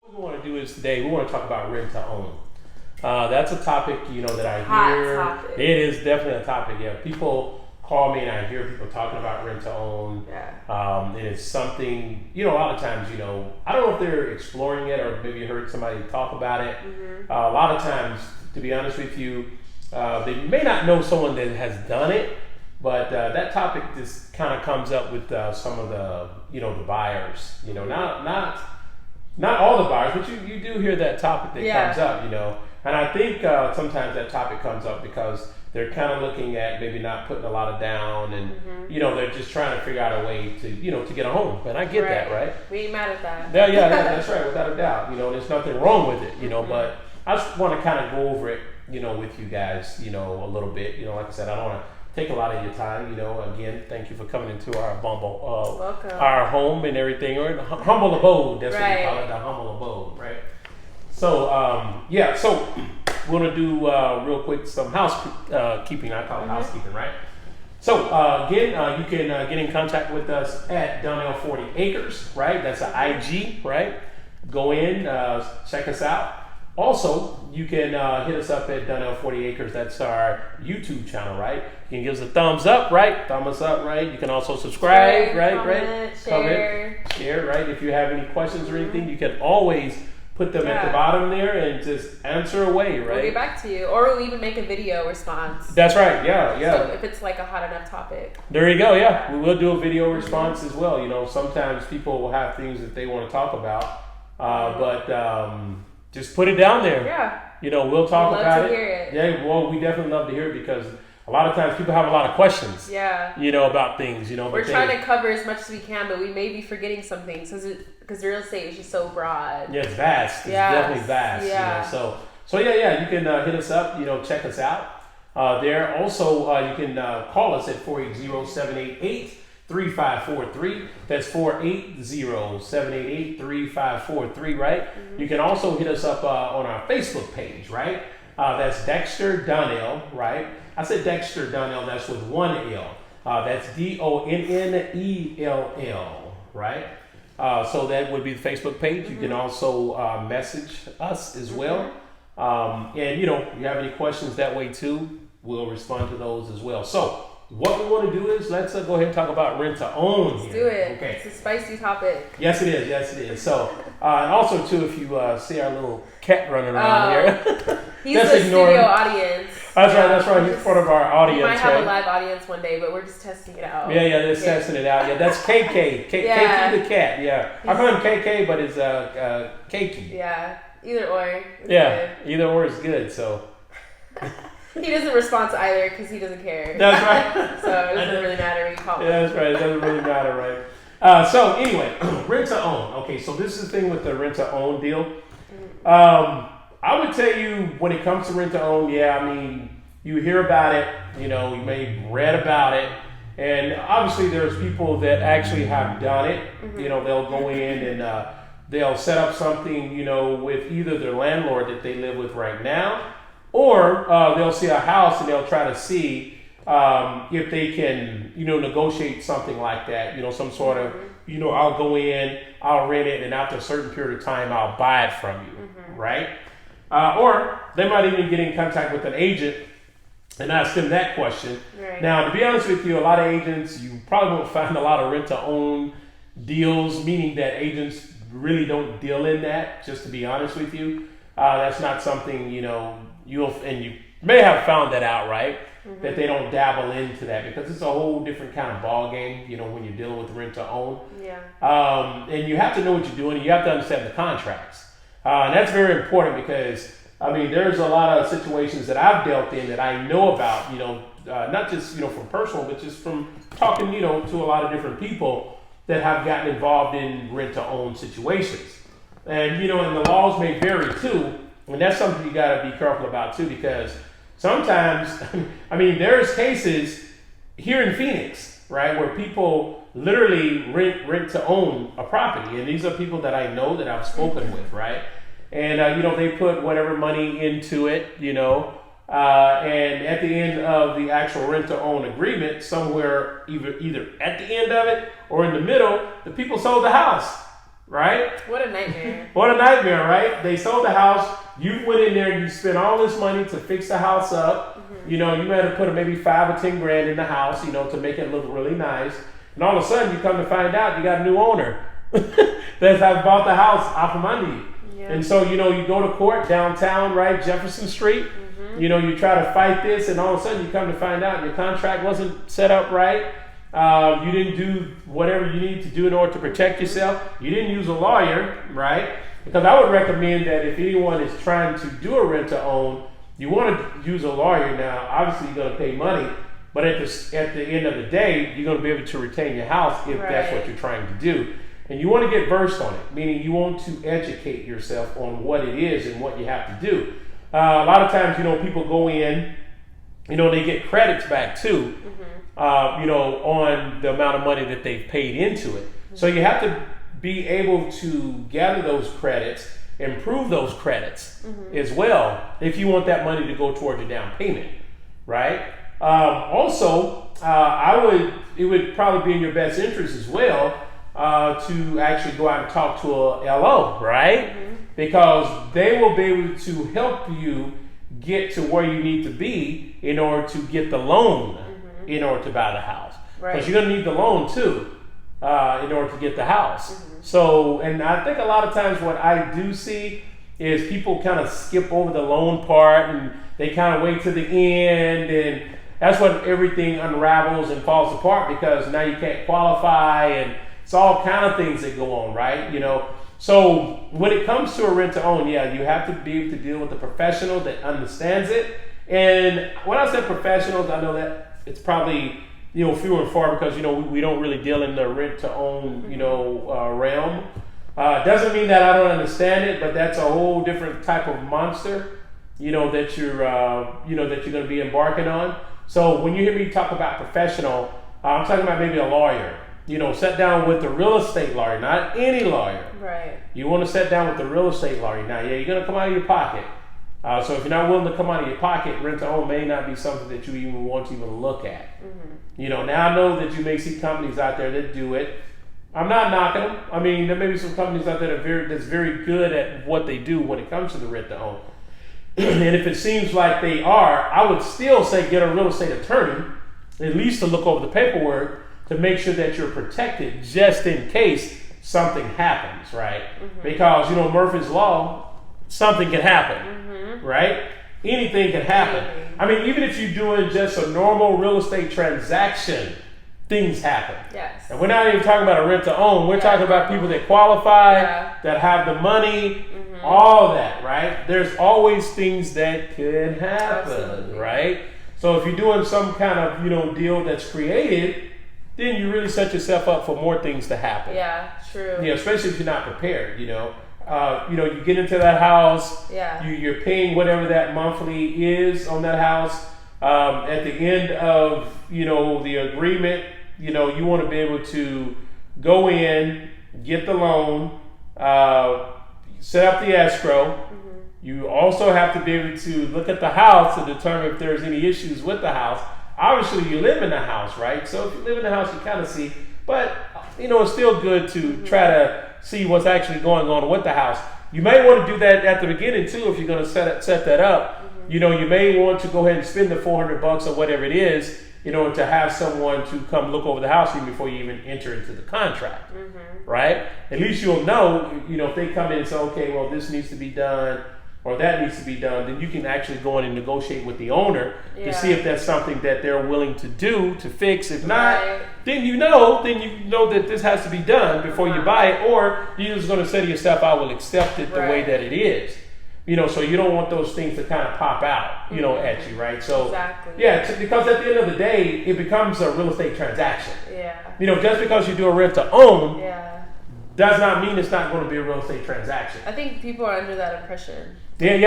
What we want to do is today we want to talk about rent to own. That's a topic that I hear. Topic. It is definitely a topic. Yeah, people call me and I hear people talking about rent to own. Yeah. And it's something a lot of times I don't know if they're exploring it or maybe you heard somebody talk about it. Mm-hmm. A lot of times, to be honest with you, they may not know someone that has done it. But that topic just kind of comes up with some of the the buyers. Not all the buyers, but you do hear that topic that comes up. And I think sometimes that topic comes up because they're kind of looking at maybe not putting a lot of down, and they're just trying to figure out a way to to get a home. And I get that, right? We ain't mad at that. Yeah, that's right, without a doubt. There's nothing wrong with it. But I just want to kind of go over it, with you guys, a little bit. Like I said, I don't want to take a lot of your time. Again, thank you for coming into our Welcome. our home and everything, or humble abode. That's what we Right. call it, the humble abode, right? So, so we're gonna do real quick some housekeeping. I call it housekeeping, right? So again, you can get in contact with us at Donnell 40 Acres, right? That's an IG, right? Go in, check us out. Also, you can hit us up at Donnell 40 Acres. That's our YouTube channel, right? You can give us a thumbs up, right? Thumb us up, right? You can also subscribe, right? Comment, share. Share, right? If you have any questions or anything, you can always put them at the bottom there and just answer away, right? We'll get back to you. Or we'll even make a video response. That's right, yeah. So if it's like a hot enough topic. There you go, yeah. We will do a video response as well. Sometimes people will have things that they want to talk about, but just put it down there. Yeah. We'll talk We'd love about to it. hear it. Yeah, well, we definitely love to hear it because a lot of times people have a lot of questions. Yeah. About things. We're trying to cover as much as we can, but we may be forgetting some things because real estate is just so broad. Yeah, it's vast. It's definitely vast. Yeah. So yeah, you can hit us up. Check us out. There also you can call us at 480-788-3543. That's 480-788-3543, right? You can also hit us up on our Facebook page, right? That's Dexter Donnell, right? I said Dexter Donnell, that's with one L. That's Donnell, right? So that would be the Facebook page. You can also message us as well. And if you have any questions that way too, we'll respond to those as well. So what we want to do is let's go ahead and talk about rent to own. Let's do it. Okay. It's a spicy topic. Yes, it is. So and also too, if you see our little cat running around here, He's the studio audience. That's right. He's part of our audience. We might have right? a live audience one day, but we're just testing it out. Yeah, just testing it out. Yeah, that's KK. KK the cat. Yeah, I call him KK, but it's Keiki. Yeah, either or. Yeah, either or is good. So he doesn't respond to either because he doesn't care. that's right. So it doesn't really matter what you call him. Yeah, that's right. It doesn't really matter, right? So anyway, rent to own. Okay, so this is the thing with the rent to own deal. I would tell you when it comes to rent to own, you hear about it, you may have read about it, and obviously there's people that actually have done it. They'll go in and they'll set up something, with either their landlord that they live with right now, or they'll see a house and they'll try to see if they can, negotiate something like that, some sort of, I'll go in, I'll rent it, and after a certain period of time, I'll buy it from you, right? Or they might even get in contact with an agent and ask them that question. Right. Now, to be honest with you, a lot of agents, you probably won't find a lot of rent-to-own deals, meaning that agents really don't deal in that, just to be honest with you. That's not something, you may have found that out, right? That they don't dabble into that because it's a whole different kind of ball game, when you're dealing with rent-to-own. Yeah. And you have to know what you're doing, and you have to understand the contracts. And that's very important because, there's a lot of situations that I've dealt in that I know about, not just, from personal, but just from talking, to a lot of different people that have gotten involved in rent-to-own situations. And, and the laws may vary too, and that's something you got to be careful about too because sometimes, there's cases here in Phoenix, right, where people literally rent to own a property. And these are people that I know that I've spoken with, right? And, they put whatever money into it, and at the end of the actual rent to own agreement, somewhere either at the end of it or in the middle, the people sold the house. right? What a nightmare. What a nightmare, right? They sold the house. You went in there and you spent all this money to fix the house up. You know, you might have put maybe 5 or 10 grand in the house, you know, to make it look really nice. And all of a sudden, you come to find out you got a new owner that has bought the house off of under you. Yeah. And so, you know, you go to court downtown, right, Jefferson Street. You know, you try to fight this, and all of a sudden, you come to find out your contract wasn't set up right. You didn't do whatever you need to do in order to protect yourself. You didn't use a lawyer, right? Because I would recommend that if anyone is trying to do a rent-to-own, you want to use a lawyer. Now, obviously, you're going to pay money, but at the end of the day, you're going to be able to retain your house if that's what you're trying to do. And you want to get versed on it, meaning you want to educate yourself on what it is and what you have to do. A lot of times, you know, people go in, you know, they get credits back too, you know, on the amount of money that they've paid into it. So you have to be able to gather those credits, improve those credits as well, if you want that money to go toward your down payment, right? Also, it would probably be in your best interest as well to actually go out and talk to a LO, right? Because they will be able to help you get to where you need to be in order to get the loan in order to buy the house. Because you're going to need the loan too in order to get the house. So, and I think a lot of times what I do see is people kind of skip over the loan part and they kind of wait to the end, and that's when everything unravels and falls apart, because now you can't qualify, and it's all kind of things that go on, right? You know, so when it comes to a rent-to-own, yeah, you have to be able to deal with a professional that understands it. And when I say professionals, I know that it's probably, you know, few and far, because, you know, we don't really deal in the rent-to-own, you know, realm. Doesn't mean that I don't understand it, but that's a whole different type of monster, you know, that you're going to be embarking on. So when you hear me talk about professional, I'm talking about maybe a lawyer. You know, sit down with the real estate lawyer, not any lawyer. Right. You want to sit down with the real estate lawyer. Now, yeah, you're going to come out of your pocket. So if you're not willing to come out of your pocket, rent-to-own may not be something that you even want to even look at. You know, now I know that you may see companies out there that do it. I'm not knocking them. I mean, there may be some companies out there that's very good at what they do when it comes to the rent-to-own. And if it seems like they are, I would still say get a real estate attorney, at least to look over the paperwork, to make sure that you're protected just in case something happens, right? Because, you know, Murphy's Law, something can happen, right? Anything can happen. I mean, even if you're doing just a normal real estate transaction, things happen. Yes. And we're not even talking about a rent-to-own. We're talking about people that qualify, that have the money, all that, right? There's always things that could happen, right? So if you're doing some kind of, you know, deal that's creative, then you really set yourself up for more things to happen. Yeah, true. You know, especially if you're not prepared, you know. You get into that house, you're paying whatever that monthly is on that house. At the end of, you know, the agreement, you know, you want to be able to go in, get the loan, set up the escrow. You also have to be able to look at the house to determine if there's any issues with the house. Obviously, you live in the house, right? So if you live in the house, you kind of see. But, you know, it's still good to try to see what's actually going on with the house. You may want to do that at the beginning, too, if you're going to set that up. You know, you may want to go ahead and spend the $400 or whatever it is in order to have someone to come look over the house even before you even enter into the contract, right? At least you'll know, you know, if they come in and say, okay, well, this needs to be done, or that needs to be done, then you can actually go in and negotiate with the owner to see if that's something that they're willing to do, to fix. If not, then you know that this has to be done before you buy it, or you're just going to say to yourself, I will accept it the way that it is. You know, so you don't want those things to kind of pop out, you know, at you, right? So, because at the end of the day, it becomes a real estate transaction. You know, just because you do a rent to own does not mean it's not going to be a real estate transaction. I think people are under that impression. They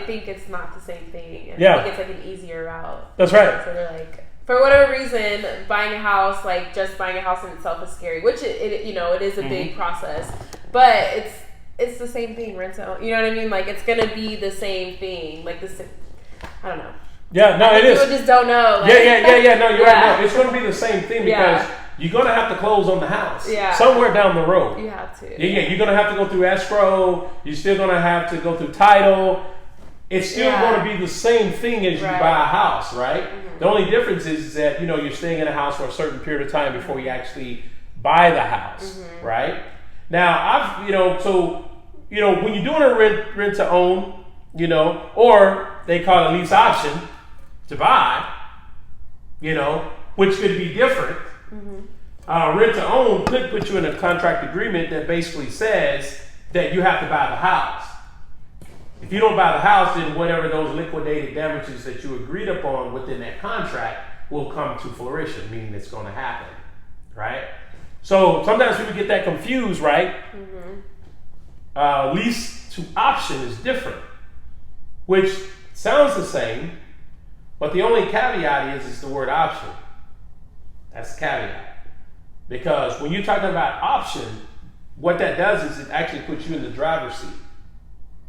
think it's not the same thing. And I think it's like an easier route. That's right. So they're like, for whatever reason, buying a house, like just buying a house in itself is scary, which it you know, it is a big process, but it's the same thing, rent to own. You know what I mean? Like it's gonna be the same thing. Like this, I don't know. Yeah, no, it is. People just don't know. Like, No, you're right. No, it's going to be the same thing because you're gonna have to close on the house. Yeah. Somewhere down the road. You have to. Yeah, you're gonna have to go through escrow. You're still gonna have to go through title. It's still going to be the same thing as you buy a house, right? Mm-hmm. The only difference is that you're staying in a house for a certain period of time before you actually buy the house, right? Now so when you're doing a rent to own, or they call it a lease option to buy, which could be different. Rent to own could put you in a contract agreement that basically says that you have to buy the house. If you don't buy the house, then whatever those liquidated damages that you agreed upon within that contract will come to fruition, meaning it's going to happen, right? So sometimes people get that confused, right? Lease to option is different, which sounds the same, but the only caveat is the word option. That's the caveat. Because when you're talking about option, what that does is it actually puts you in the driver's seat,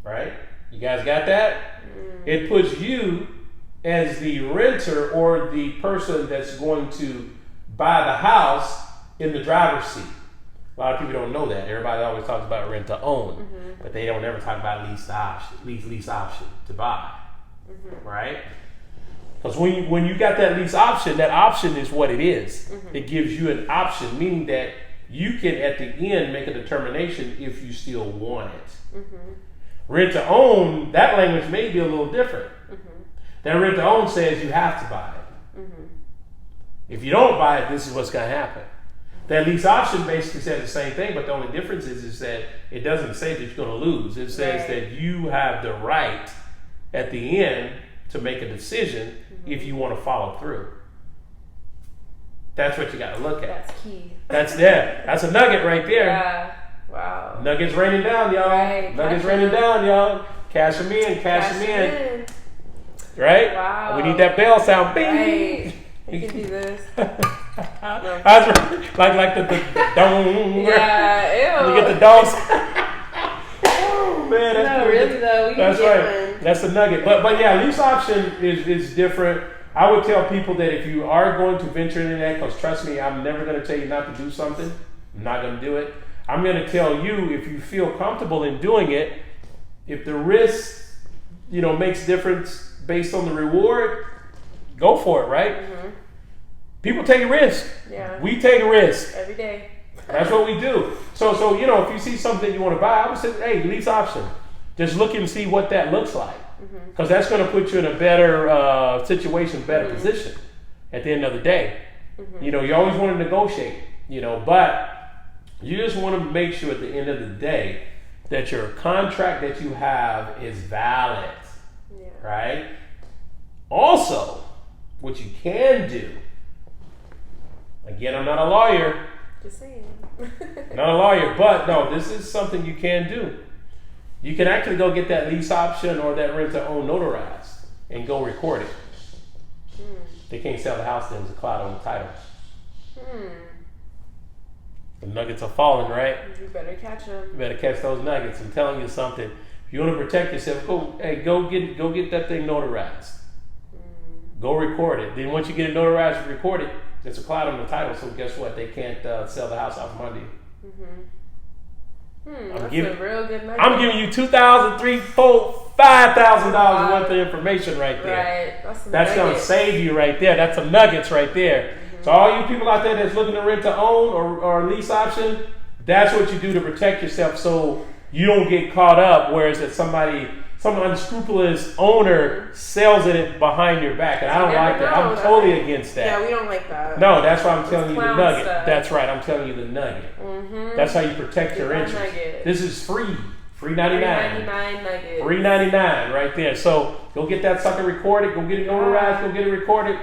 right? You guys got that? It puts you as the renter or the person that's going to buy the house in the driver's seat. A lot of people don't know that. Everybody always talks about rent to own, but they don't ever talk about lease option to buy, right? Because when you got that lease option, that option is what it is. It gives you an option, meaning that you can at the end make a determination if you still want it. Rent to own, that language may be a little different. That rent to own says you have to buy it. If you don't buy it, this is what's going to happen. That lease option basically says the same thing, but the only difference is that it doesn't say that you're going to lose. It says that you have the right at the end to make a decision if you want to follow through. That's what you got to look at. That's key. That's a nugget right there. Yeah. Wow. Nuggets raining down, y'all. Right. Nuggets raining down, y'all. Cash them in. Right? Wow. We need that bell sound. Bing. Right. You can do this. That's like the dong. Yeah. Ew. You get the dogs. Oh man, that's no, really though. That's right. That's the nugget. But yeah, lease option is different. I would tell people that if you are going to venture into that, because trust me, I'm never going to tell you not to do something. I'm not going to do it. I'm going to tell you if you feel comfortable in doing it, if the risk, makes difference based on the reward, go for it, right? People take a risk. Yeah. We take a risk. Every day. That's what we do. So if you see something you want to buy, I would say, hey, lease option. Just look and see what that looks like. Because that's going to put you in a better situation, better position at the end of the day. You always want to negotiate, but you just want to make sure at the end of the day that your contract that you have is valid, right? Also, what you can do, again, I'm not a lawyer. Just saying. Not a lawyer, but no, this is something you can do. You can actually go get that lease option or that rent to own notarized and go record it. They can't sell the house, then there's a cloud on the title. The nuggets are falling, right? You better catch them. You better catch those nuggets. I'm telling you something. If you want to protect yourself, go get that thing notarized. Go record it. Then once you get it notarized and record it, there's a cloud on the title. So guess what? They can't sell the house out from under you. That's a real good nugget. I'm giving you $2,000, $3,000, $4,000, $5,000 worth of information right there. Right. That's going to save you right there. That's some nuggets right there. So all you people out there that's looking to rent to own or lease option, that's what you do to protect yourself so you don't get caught up, whereas that some unscrupulous owner sells it behind your back. And I don't like that. I'm totally against that. Yeah, we don't like that. No, that's why I'm telling you the nugget. Stuff. That's right. I'm telling you the nugget. That's how you protect your interest. Nugget. This is free. Free 99. Nuggets. Free 99 right there. So go get that sucker recorded. Go get it notarized. Go get it recorded.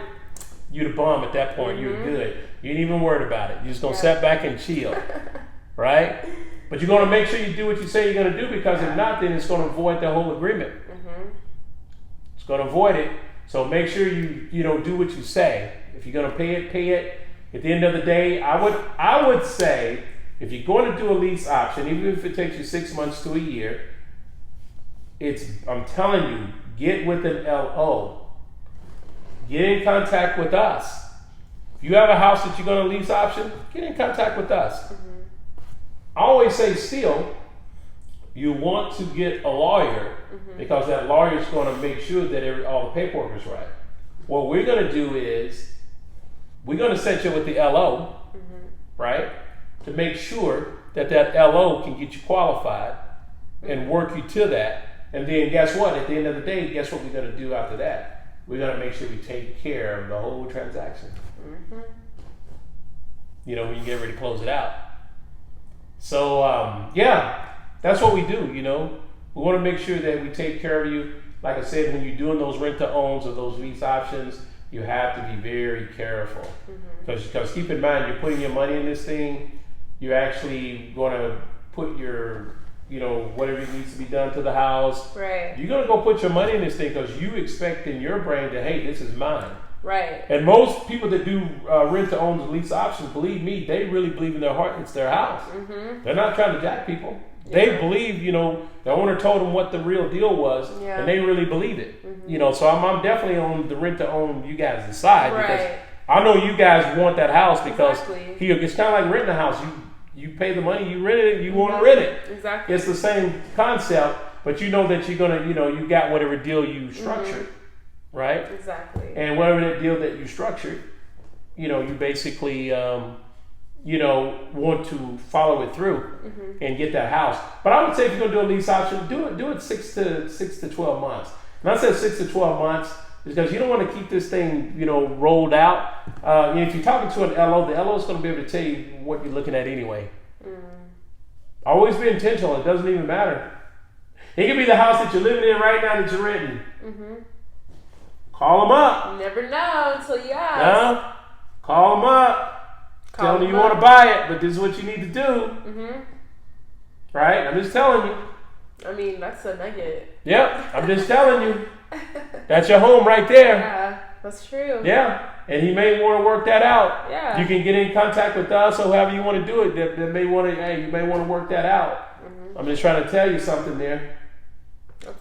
You the bomb at that point. You're good. You ain't even worried about it. You're just going to sit back and chill. Right? But you're going to make sure you do what you say you're going to do, because if not, then it's going to void the whole agreement. It's going to void it. So make sure you do what you say. If you're going to pay it, pay it. At the end of the day, I would say if you're going to do a lease option, even if it takes you 6 months to a year, I'm telling you, get with an LO. Get in contact with us. If you have a house that you're going to lease option, get in contact with us. I always say still, you want to get a lawyer because that lawyer is going to make sure that all the paperwork is right. What we're going to do is we're going to set you with the LO, right, to make sure that LO can get you qualified and work you to that. And then guess what? At the end of the day, guess what we're going to do after that? We're going to make sure we take care of the whole transaction. You know, when you get ready to close it out. So, yeah, that's what we do, you know. We want to make sure that we take care of you. Like I said, when you're doing those rent-to-owns or those lease options, you have to be very careful. Because keep in mind, you're putting your money in this thing, you're actually going to put your, you know, whatever needs to be done to the house. Right. You're going to go put your money in this thing because you expect in your brain that, hey, this is mine. Right. And most people that do rent-to-own lease options, believe me, they really believe in their heart it's their house. They're not trying to jack people. They believe, you know, the owner told them what the real deal was, and they really believe it. You know, so I'm definitely on the rent-to-own you guys' side because I know you guys want that house because it's kind of like renting a house. You pay the money, you rent it, you want to rent it. Exactly. It's the same concept, but you know that you're gonna, you know, you got whatever deal you structured. Right? Exactly. And whatever that deal that you structured, you know, you basically, you know, want to follow it through and get that house. But I would say if you're going to do a lease option, do it 6 to 12 months. And I said 6 to 12 months because you don't want to keep this thing, you know, rolled out. If you're talking to an LO, the LO is going to be able to tell you what you're looking at anyway. Always be intentional. It doesn't even matter. It could be the house that you're living in right now that you're renting. Call them up. You never know until you ask. Call them up. Tell them you want to buy it, but this is what you need to do. Right? I'm just telling you. I mean, that's a nugget. Yep. I'm just telling you. That's your home right there. Yeah, that's true. Yeah. And he may want to work that out. Yeah. You can get in contact with us or however you want to do it. That may want to, hey, you may want to work that out. I'm just trying to tell you something there.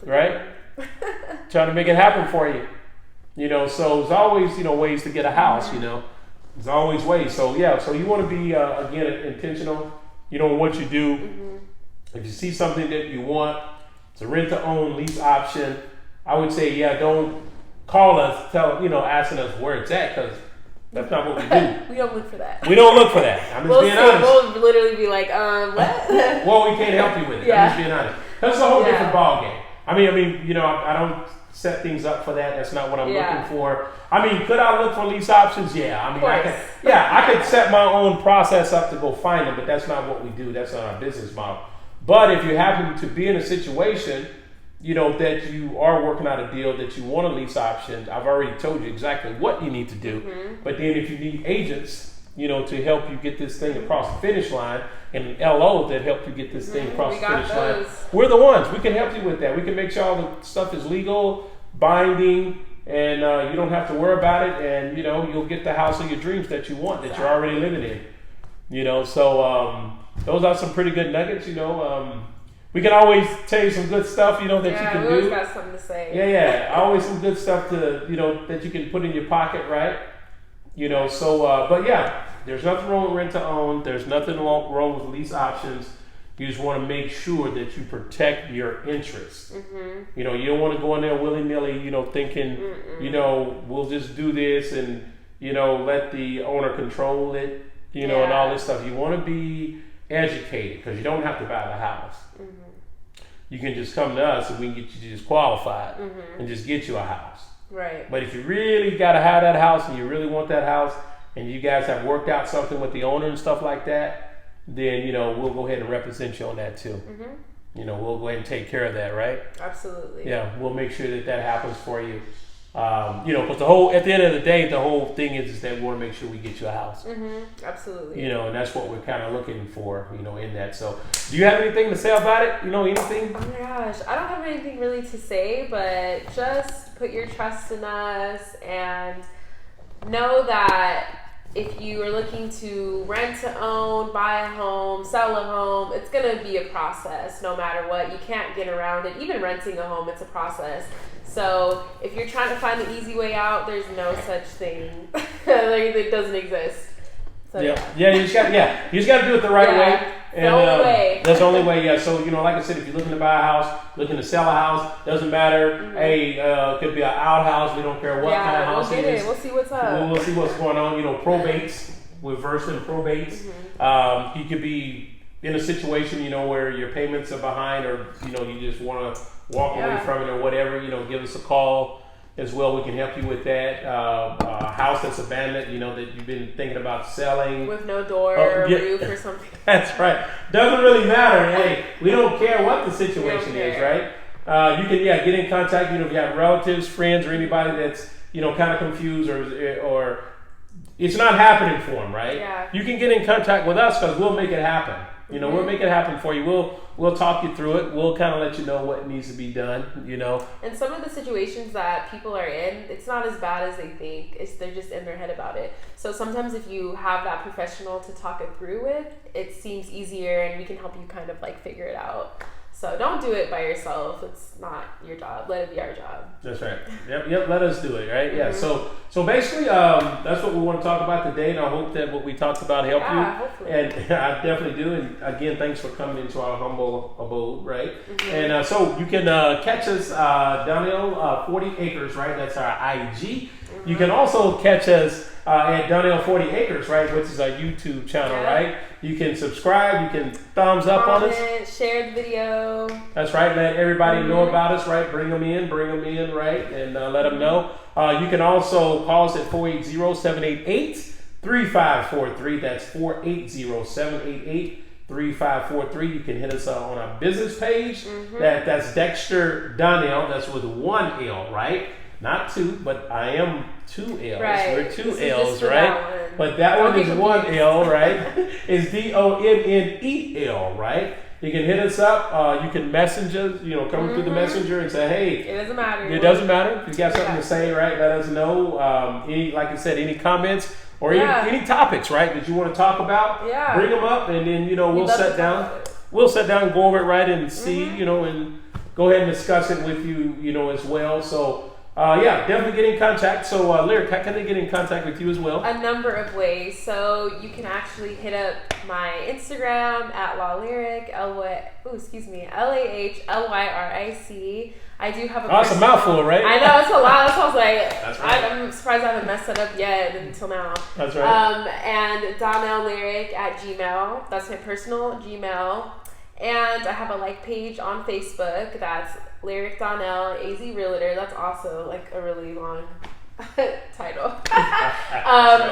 Right? Trying to make it happen for you. You know, so there's always, you know, ways to get a house, you know. There's always ways. So, yeah, so you want to be, again, intentional, you know, what you do. If you see something that you want, it's a rent-to-own lease option, I would say, yeah, don't call us, asking us where it's at, because that's not what we do. We don't look for that. We don't look for that. I'm just being honest. We'll literally be like, what? Well, we can't help you with it. I'm just being honest. That's a whole different ballgame. I mean, you know, I don't set things up for that. That's not what I'm looking for. I mean, could I look for lease options? Yeah. I mean, I could set my own process up to go find them, but that's not what we do. That's not our business model. But if you happen to be in a situation, you know, that you are working out a deal that you want a lease option, I've already told you exactly what you need to do. But then if you need agents, you know, to help you get this thing across the finish line, and LO that help you get this thing across the finish line, we're the ones. We can help you with that. We can make sure all the stuff is legal, binding, and you don't have to worry about it, and, you know, you'll get the house of your dreams that you want, that you're already living in. You know, so those are some pretty good nuggets, you know. We can always tell you some good stuff, you know, that you can do. Yeah, we always got something to say. Yeah. Always some good stuff to, you know, that you can put in your pocket, right? You know, so, but yeah, there's nothing wrong with rent to own. There's nothing wrong with lease options. You just want to make sure that you protect your interests. You know, you don't want to go in there willy-nilly, you know, thinking, you know, we'll just do this and, you know, let the owner control it, you know, and all this stuff. You want to be educated because you don't have to buy the house. You can just come to us and we can get you just qualified and just get you a house. Right. But if you really got to have that house and you really want that house and you guys have worked out something with the owner and stuff like that, then, you know, we'll go ahead and represent you on that too. You know, we'll go ahead and take care of that, right? Absolutely. Yeah, we'll make sure that happens for you. You know, because at the end of the day, the whole thing is that we want to make sure we get you a house. Absolutely. You know, and that's what we're kind of looking for, you know, in that. So, do you have anything to say about it? You know, anything? Oh my gosh, I don't have anything really to say, but just put your trust in us and know that if you are looking to rent to own, buy a home, sell a home, it's going to be a process no matter what. You can't get around it. Even renting a home, it's a process. So if you're trying to find the easy way out, there's no such thing. Like it doesn't exist. So, You just got to do it the right way. And the only way. That's the only way. Yeah. So like I said, if you're looking to buy a house, looking to sell a house, doesn't matter. Hey, it could be an outhouse. We don't care what kind of house we'll it is. We'll see what's up. We'll see what's going on. Probates. We're versed in probates. You could be in a situation, where your payments are behind, or you just want to walk away from it, or whatever. Give us a call as well. We can help you with that. A house that's abandoned, that you've been thinking about selling with no door or roof or something. That's right. Doesn't really matter. Hey, we don't care what the situation is, right? You can get in contact. If you have relatives, friends, or anybody that's kind of confused or it's not happening for them, right? Yeah. You can get in contact with us because we'll make it happen. We'll make it happen for you. We'll talk you through it. We'll kind of let you know what needs to be done. And some of the situations that people are in, it's not as bad as they think. They're just in their head about it. So sometimes if you have that professional to talk it through with, it seems easier, and we can help you kind of like figure it out. So don't do it by yourself. It's not your job. Let it be our job. That's right. Yep. Let us do it, right? Yeah. So basically, that's what we want to talk about today, and I hope that what we talked about helped you. Hopefully. And I definitely do. And again, thanks for coming into our humble abode, right? And so you can catch us, Donnell 40 Acres, right? That's our IG. You can also catch us at Donnell 40 Acres, right? Which is our YouTube channel, right? You can subscribe. You can thumbs up on us. Share the video. That's right. Let everybody know about us, right? Bring them in, right? And let them know. You can also call us at 480-788-3543. That's 480-788-3543. You can hit us on our business page. That's Dexter Donnell. That's with one L, right? Not two, but I am two L's. Right. We're two L's, right? But that one is one L, right? It's DONNEL, right? You can hit us up. You can message us, come through the messenger and say, hey. It doesn't matter. It doesn't matter. If you got something to say, right, let us know. Like I said, any comments or any topics, right, that you want to talk about, bring them up, and then, we'll sit down. We'll sit down and go over it, right, and see, and go ahead and discuss it with you, as well. So, definitely get in contact. So, Lyric, how can they get in contact with you as well? A number of ways. So you can actually hit up my Instagram at LahLyric, LAHLYRIC. I do have a it's a mouthful, right? I know, it's a lot. That's what I was like, That's right. I'm surprised I haven't messed that up yet until now. That's right. And Donnell Lyric at Gmail. That's my personal Gmail. And I have a page on Facebook. That's Lyric Donnell, AZ Realtor. That's also like a really long title.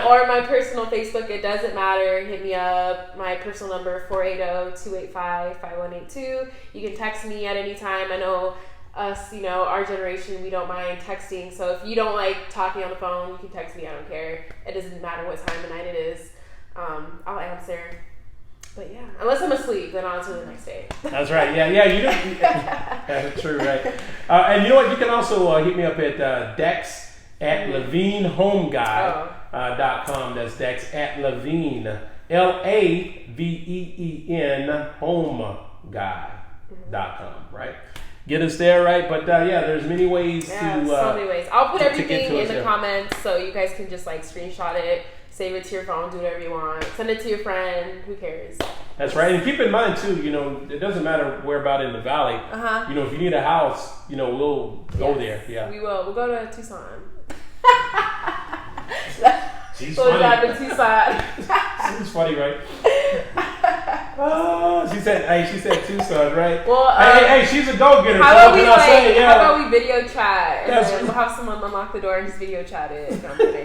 Or my personal Facebook. It doesn't matter. Hit me up. My personal number 480-285-5182. You can text me at any time. I know us, our generation, we don't mind texting. So if you don't like talking on the phone, you can text me. I don't care. It doesn't matter what time of night it is. I'll answer. But yeah, unless I'm asleep, then I'll answer the next day. That's right. Yeah, you do. That's true, right? And you know what? You can also hit me up at Dex at LaVeenHomeGuy.com. That's Dex at Laveen, LAVEEN HomeGuy.com, right? Get us there, right? But there's many ways to. So many ways. I'll put everything in the comments so you guys can just screenshot it. Save it to your phone, do whatever you want. Send it to your friend. Who cares? That's right. And keep in mind, too, it doesn't matter where about in the valley. If you need a house, we'll go there. Yeah. We will. We'll go to Tucson. She's funny. We'll drive to Tucson. She's funny, right? Oh, she said Tucson, right? Well, hey, she's a go-getter. How about we video chat and then we'll have someone unlock the door and just video chat it. No, I'm kidding.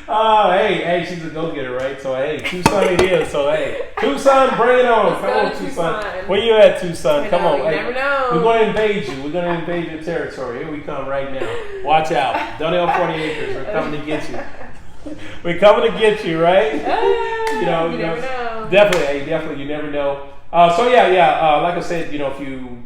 Hey, she's a go-getter, right? So, hey, Tucson it is. So, hey, Tucson, bring it on. Come on, Tucson. Where you at, Tucson? Come on. You never know. We're going to invade you. We're going to invade your territory. Here we come right now. Watch out. Donnell 40 Acres. We're coming to get you. We're coming to get you, right? You never know. Definitely. You never know. Like I said, if you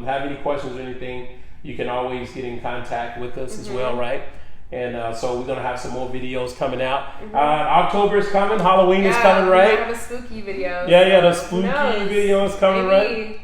have any questions or anything, you can always get in contact with us as well, right? And so we're gonna have some more videos coming out. October is coming. Halloween is coming, right? We have a spooky video. The spooky video is coming, right?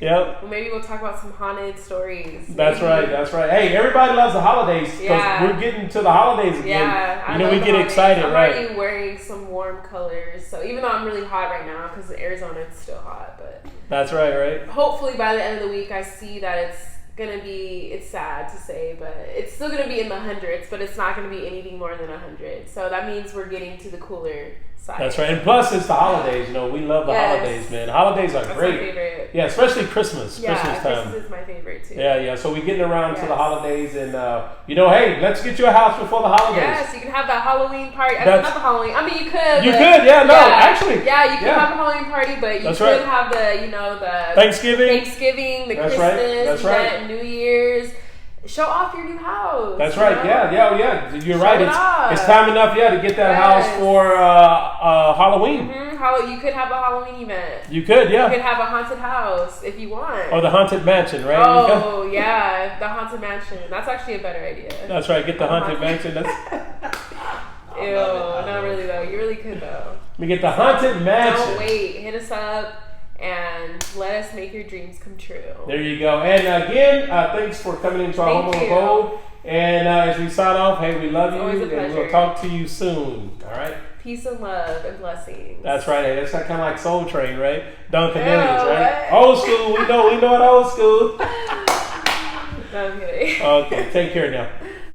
Yep. Well, maybe we'll talk about some haunted stories. That's Maybe. right. That's right. Hey, everybody loves the holidays because Yeah. we're getting to the holidays again. Yeah, You know, I we love get the holidays. excited, I'm right? already wearing some warm colors, so even though I'm really hot right now because Arizona it's still hot, but That's right. hopefully by the end of the week I see that it's gonna be. It's sad to say, but it's still gonna be in the hundreds, but it's not gonna be anything more than 100. So that means we're getting to the cooler side. That's right. And plus, it's the holidays. You know, we love the Yes. holidays, man. Holidays are That's great. my favorite. Yeah, especially Christmas. Yeah, Christmas time. Christmas is my favorite too. Yeah. So we're getting around to the Yes. holidays, and you know, hey, let's get you a house before the holidays. Yes, you can have that Halloween party. I mean, That's- not the Halloween. I mean, you could. You but- could, yeah, no, actually, Yeah, you could yeah. have a Halloween party, but you That's could right. have the Thanksgiving. the That's right, Christmas, that's right. event, New Year's. Show off your new house. That's you right. know? Yeah. You're Show right. it off. It's time enough, to get that Yes. house for Halloween. You could have a Halloween event. You could, You yeah. could have a haunted house if you want. Or the haunted mansion, right? Oh yeah, the haunted mansion. That's actually a better idea. That's right. Get the haunted mansion. That's. Ew, not really though. You really could though. We get the haunted mansion. Don't wait. Hit us up and let us make your dreams come true. There you go. And again, thanks for coming into our Thank home of you. abode. And as we sign off, hey, we love you, Always a and we'll pleasure. talk to you soon. All right. Peace and love and blessings. That's right. Hey, that's kind of like Soul Train, right? Dunkin' Ew, Donuts, right? what? Old school. We know what old school. No, I'm kidding. Okay. Take care now.